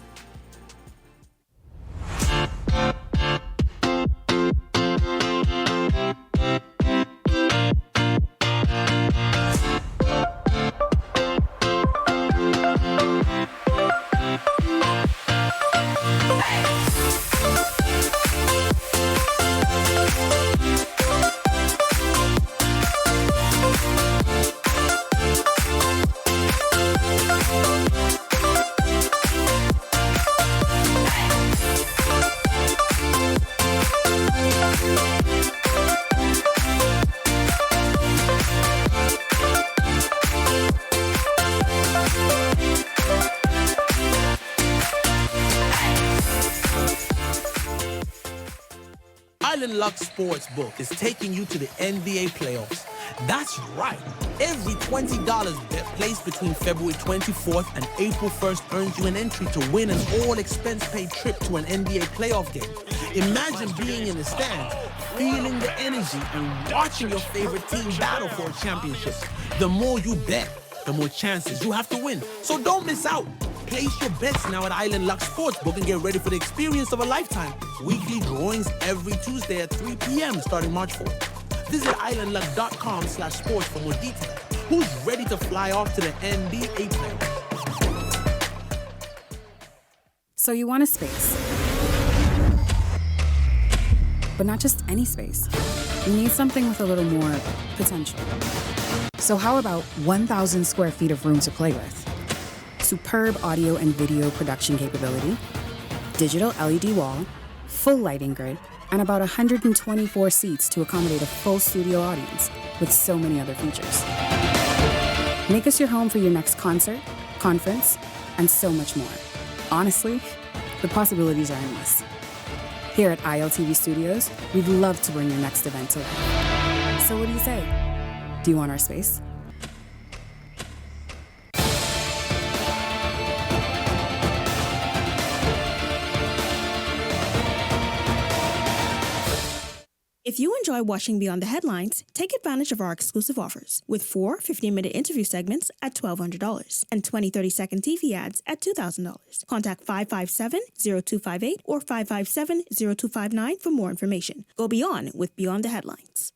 Island Lux Sportsbook is taking you to the NBA playoffs. That's right. Every $20 bet placed between February 24th and April 1st earns you an entry to win an all-expense-paid trip to an NBA playoff game. Imagine being in the stands, feeling the energy, and watching your favorite team battle for a championship. The more you bet, the more chances you have to win. So don't miss out. Place your bets now at Island Lux Sportsbook and get ready for the experience of a lifetime. Weekly drawings every Tuesday at 3 p.m. starting March 4th. Visit islandlux.com/sports for more details. Who's ready to fly off to the NBA playoffs? So you want a space. But not just any space. You need something with a little more potential. So how about 1,000 square feet of room to play with? Superb audio and video production capability, digital LED wall, full lighting grid, and about 124 seats to accommodate a full studio audience with so many other features. Make us your home for your next concert, conference, and so much more. Honestly, the possibilities are endless. Here at ILTV Studios, we'd love to bring your next event to life. So what do you say? Do you want our space? If you enjoy watching Beyond the Headlines, take advantage of our exclusive offers with 4 15-minute interview segments at $1,200 and 20 30-second TV ads at $2,000. Contact 557-0258 or 557-0259 for more information. Go beyond with Beyond the Headlines.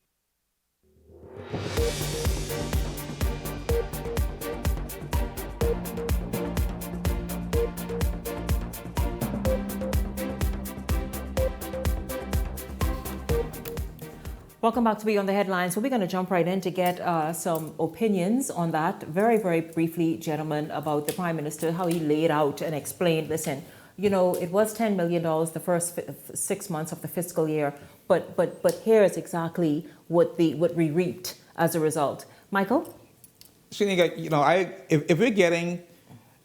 Welcome back to Beyond the Headlines. So we're going to jump right in to get some opinions on that. Very, very briefly, gentlemen, about the Prime Minister, how he laid out and explained, listen, you know, it was $10 million the first 6 months of the fiscal year, but here's exactly what we reaped as a result. Michael? Shanika, you know, if we're getting,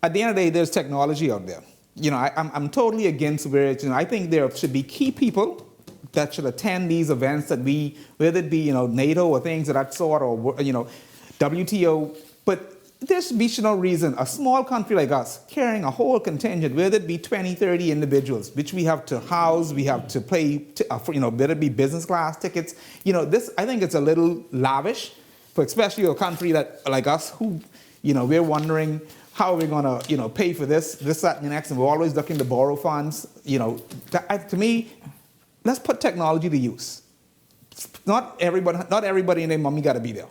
at the end of the day, there's technology out there. You know, I'm totally against where, you know, I think there should be key people that should attend these events that whether it be, you know, NATO or things of that sort, or, you know, WTO, but there should be no reason a small country like us carrying a whole contingent, whether it be 20, 30 individuals, which we have to house, we have to pay, you know, whether it be business class tickets. You know, this, I think it's a little lavish, for especially a country that like us who, you know, we're wondering how we're going to, you know, pay for this, that, and the next, and we're always looking to borrow funds. You know, to me, let's put technology to use. Not everybody and their mommy got to be there.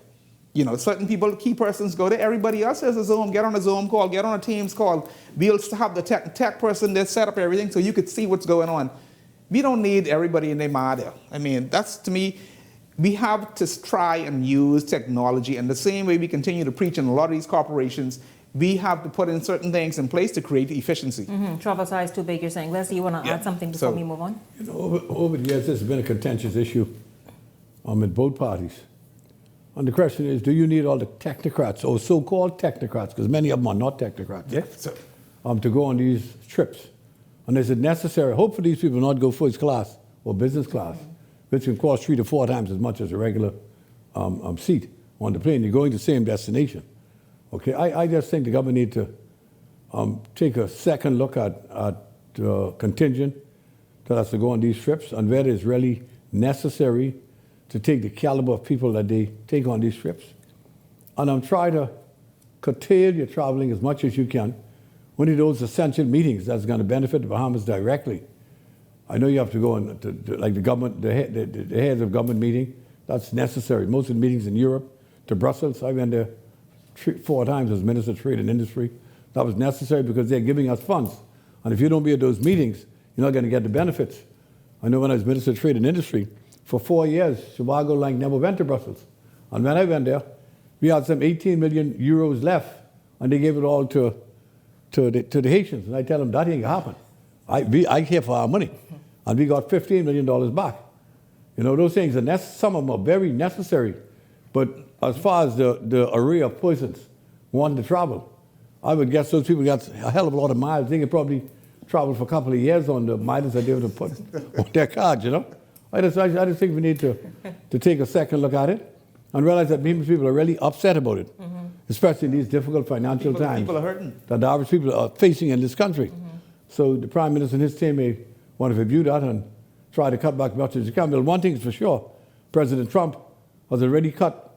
You know, certain people, key persons go there. Everybody else has a Zoom. Get on a Zoom call. Get on a Teams call. We'll have the tech person there set up everything so you could see what's going on. We don't need everybody and their ma there. I mean, that's, to me, we have to try and use technology. And the same way we continue to preach in a lot of these corporations, we have to put in certain things in place to create efficiency. Travel size too big, you're saying. Leslie, you want to add something before we move on? You know, over the years, this has been a contentious issue in both parties. And the question is, do you need all the technocrats, or so-called technocrats, because many of them are not technocrats, to go on these trips? And is it necessary? Hopefully these people not go first class or business class, which can cost 3 to 4 times as much as a regular seat on the plane. You're going to the same destination. Okay, I just think the government need to take a second look at contingent that has to go on these trips and whether it's really necessary to take the caliber of people that they take on these trips. And try to curtail your traveling as much as you can. One of those essential meetings that's going to benefit the Bahamas directly. I know you have to go on to like the government, the heads of government meeting. That's necessary. Most of the meetings in Europe, to Brussels, I went there 4 times as Minister of Trade and Industry. That was necessary because they're giving us funds. And if you don't be at those meetings, you're not going to get the benefits. I know when I was Minister of Trade and Industry, for 4 years, Chicago Line never went to Brussels. And when I went there, we had some 18 million euros left, and they gave it all to the Haitians. And I tell them, that ain't going to happen. I care for our money. And we got $15 million back. You know, those things, and some of them are very necessary. But as far as the array of persons wanting to travel, I would guess those people got a hell of a lot of miles. They could probably travel for a couple of years on the mileage that they would have put on their cards, you know. I just think we need to take a second look at it and realize that people are really upset about it, especially in these difficult financial times. People are hurting. That the average people are facing in this country. So the Prime Minister and his team may want to review that and try to cut back as much as you can. Well, one thing is for sure, President Trump has already cut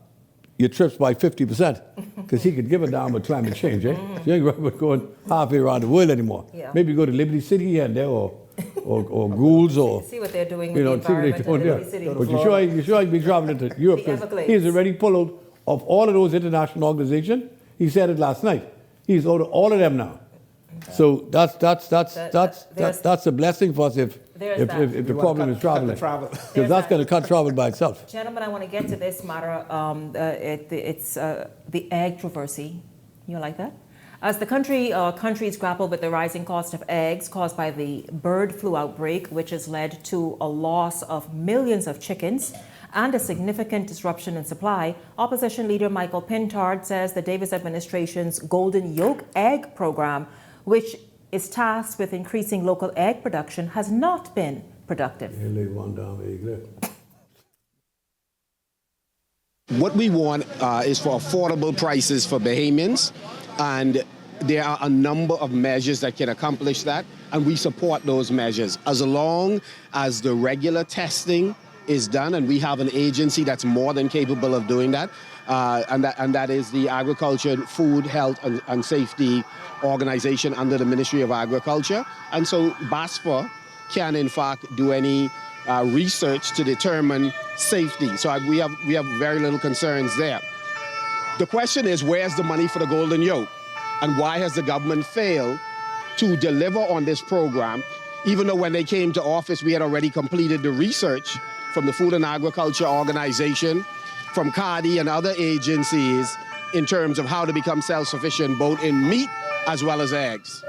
your trips by 50% because he could give a damn about climate change. You ain't about going halfway around the world anymore. Yeah. Maybe go to Liberty City here and there or Goulds or... See what they're doing with the environment in Liberty City. But you sure be traveling to Europe because he's already pulled out of all of those international organizations. He said it last night. He's out of all of them now. So that's a blessing for us if the problem is traveling. Because that's going to cut travel by itself. Gentlemen, I want to get to this matter. It's the egg controversy. You like that? As the countries grapple with the rising cost of eggs caused by the bird flu outbreak, which has led to a loss of millions of chickens and a significant disruption in supply, opposition leader Michael Pintard says the Davis administration's Golden Yolk Egg program, which is tasked with increasing local egg production, has not been productive. What we want is for affordable prices for Bahamians, and there are a number of measures that can accomplish that, and we support those measures as long as the regular testing is done, and we have an agency that's more than capable of doing that, and that is the Agriculture, Food, Health and Safety Organization under the Ministry of Agriculture. And so BASFA can in fact do any research to determine safety. So we have very little concerns there. The question is, where's the money for the golden yolk? And why has the government failed to deliver on this program, even though when they came to office, we had already completed the research from the Food and Agriculture Organization, from CARDI and other agencies in terms of how to become self-sufficient both in meat as well as eggs.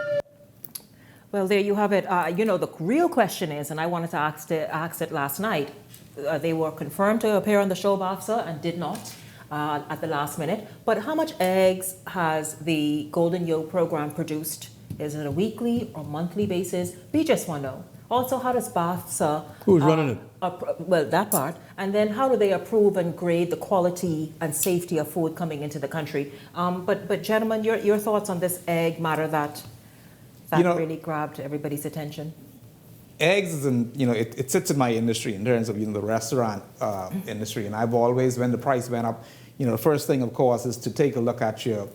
Well, there you have it. The real question is, and I wanted to ask it last night, they were confirmed to appear on the show of AFSA and did not at the last minute. But how much eggs has the Golden Yolk program produced? Is it a weekly or monthly basis? We just want to know. Also, how does BAFSA... Who's running it? Well, that part. And then how do they approve and grade the quality and safety of food coming into the country? But gentlemen, your thoughts on this egg matter that really grabbed everybody's attention? Eggs is it sits in my industry in terms of the restaurant industry, and I've always, when the price went up, the first thing of course is to take a look at your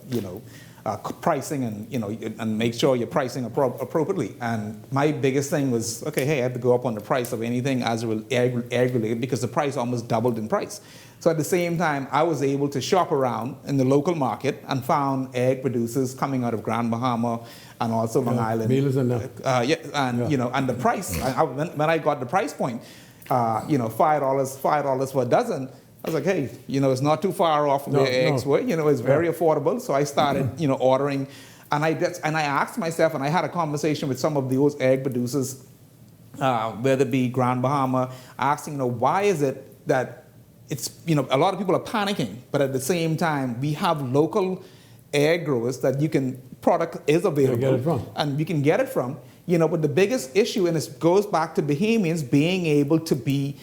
pricing and make sure you're pricing appropriately. And my biggest thing was, okay, hey, I have to go up on the price of anything as egg related because the price almost doubled in price. So at the same time, I was able to shop around in the local market and found egg producers coming out of Grand Bahama and also Long Island. And the price, when I got the price point, $5 for a dozen, I was like, hey, it's not too far off where eggs were. It's very affordable. So I started, ordering, and I asked myself, and I had a conversation with some of those egg producers, whether it be Grand Bahama, asking, why is it that it's, a lot of people are panicking, but at the same time, we have local egg growers that product is available, and we can get it from, but the biggest issue, and it goes back to Bahamians being able to be,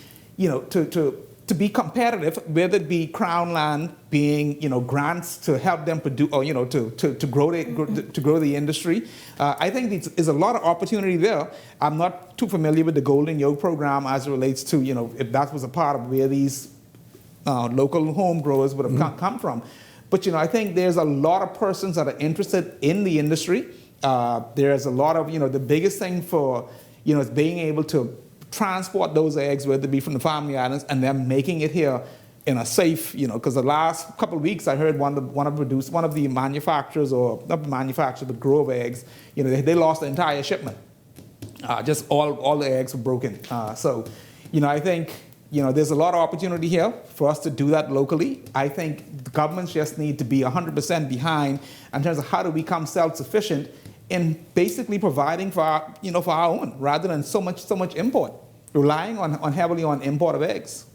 to be competitive, whether it be Crown land being, grants to help them produce, or to grow the industry. I think there's a lot of opportunity there. I'm not too familiar with the Golden Yolk program as it relates to, if that was a part of where these local home growers would have come from. But I think there's a lot of persons that are interested in the industry. There's a lot of, the biggest thing for, is being able to transport those eggs, whether it be from the family islands, and then making it here in a safe, because the last couple of weeks I heard one of the manufacturers, or not the manufacturer, but grower eggs, they lost the entire shipment. Just all the eggs were broken. So, I think, there's a lot of opportunity here for us to do that locally. I think the governments just need to be 100% behind in terms of how to become self-sufficient in basically providing for our, for our own, rather than so much import, relying heavily on import of eggs.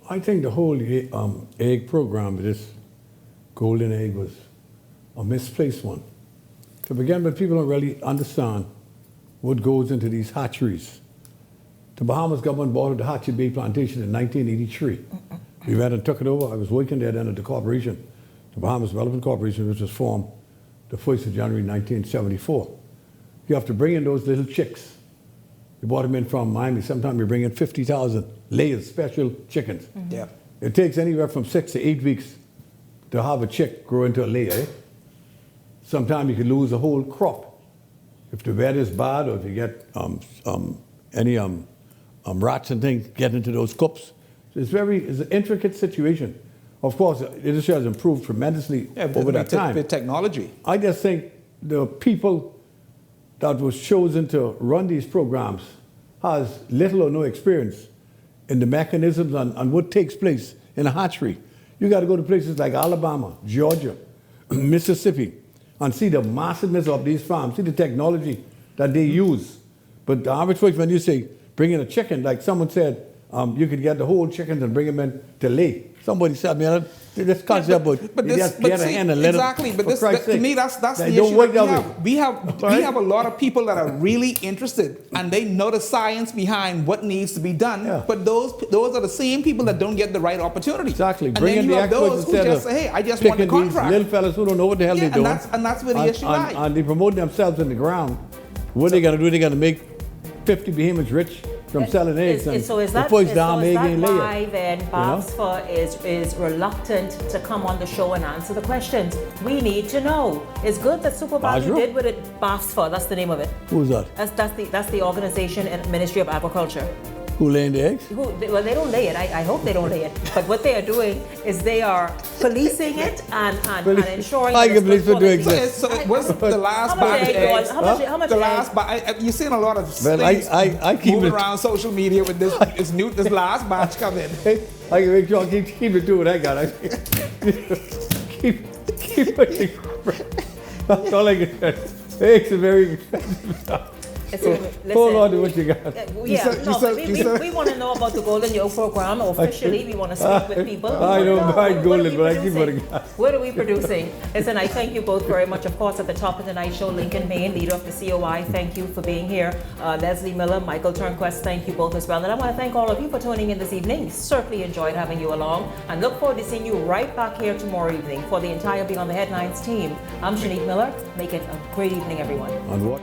I think the whole egg program, this golden egg, was a misplaced one. To begin with, people don't really understand what goes into these hatcheries. The Bahamas government bought the Hatchie Bay plantation in 1983. We went and took it over. I was working there then at the corporation, the Bahamas Development Corporation, which was formed the 1st of January 1974. You have to bring in those little chicks. You brought them in from Miami. Sometimes you bring in 50,000 layers, special chickens. Yeah. It takes anywhere from 6 to 8 weeks to have a chick grow into a layer. Eh? Sometimes you can lose a whole crop. If the weather is bad or if you get any rats and things get into those cups. So it's an intricate situation. Of course, the industry has improved tremendously over that time. With technology. I just think the people that was chosen to run these programs has little or no experience in the mechanisms and what takes place in a hatchery. You got to go to places like Alabama, Georgia, Mississippi, and see the massiveness of these farms, see the technology that they use. But the average folks, when you say bring in a chicken, like someone said, you could get the whole chickens and bring them in to lay. Somebody said, man, this concept, but this, just get a hand and let exactly. them, But this, to me, that's the issue. Don't work that way. We have a lot of people that are really interested, and they know the science behind what needs to be done. Yeah. But those are the same people that don't get the right opportunity. Exactly. And bring then in you the have those who just say, "Hey, I just want the contract." These little fellas who don't know what the hell they're doing. And that's where the issue lies. And they promote themselves in the ground. What they got to do? They got to make 50 behemoths rich from selling eggs. So is that why then BAFSFA is reluctant to come on the show and answer the questions? We need to know. It's good that Super Value did with it. BAFSFA, that's the name of it. Who's that? That's the organization and Ministry of Agriculture. Who laying the eggs? Well, they don't lay it. I hope they don't lay it. But what they are doing is they are policing it and ensuring that it's good quality. So it was the last batch of eggs. How much the last batch. You've seen a lot of things I keep moving around social media with this last batch coming. I can make sure I keep it to what I got. keep it. That's all I can say. Eggs are very expensive stuff. Hold on to what you got. We want to know about the Golden Yoke program. Officially, we want to speak with people. I don't buy golden, but I keep it. What are we producing? Listen, I thank you both very much. Of course, at the top of the night show, Lincoln Bain, leader of the COI, thank you for being here. Leslie Miller, Michael Turnquest, thank you both as well. And I want to thank all of you for tuning in this evening. Certainly enjoyed having you along and look forward to seeing you right back here tomorrow evening. For the entire Beyond the Headlines team, I'm Shanique Miller. Make it a great evening, everyone. On what?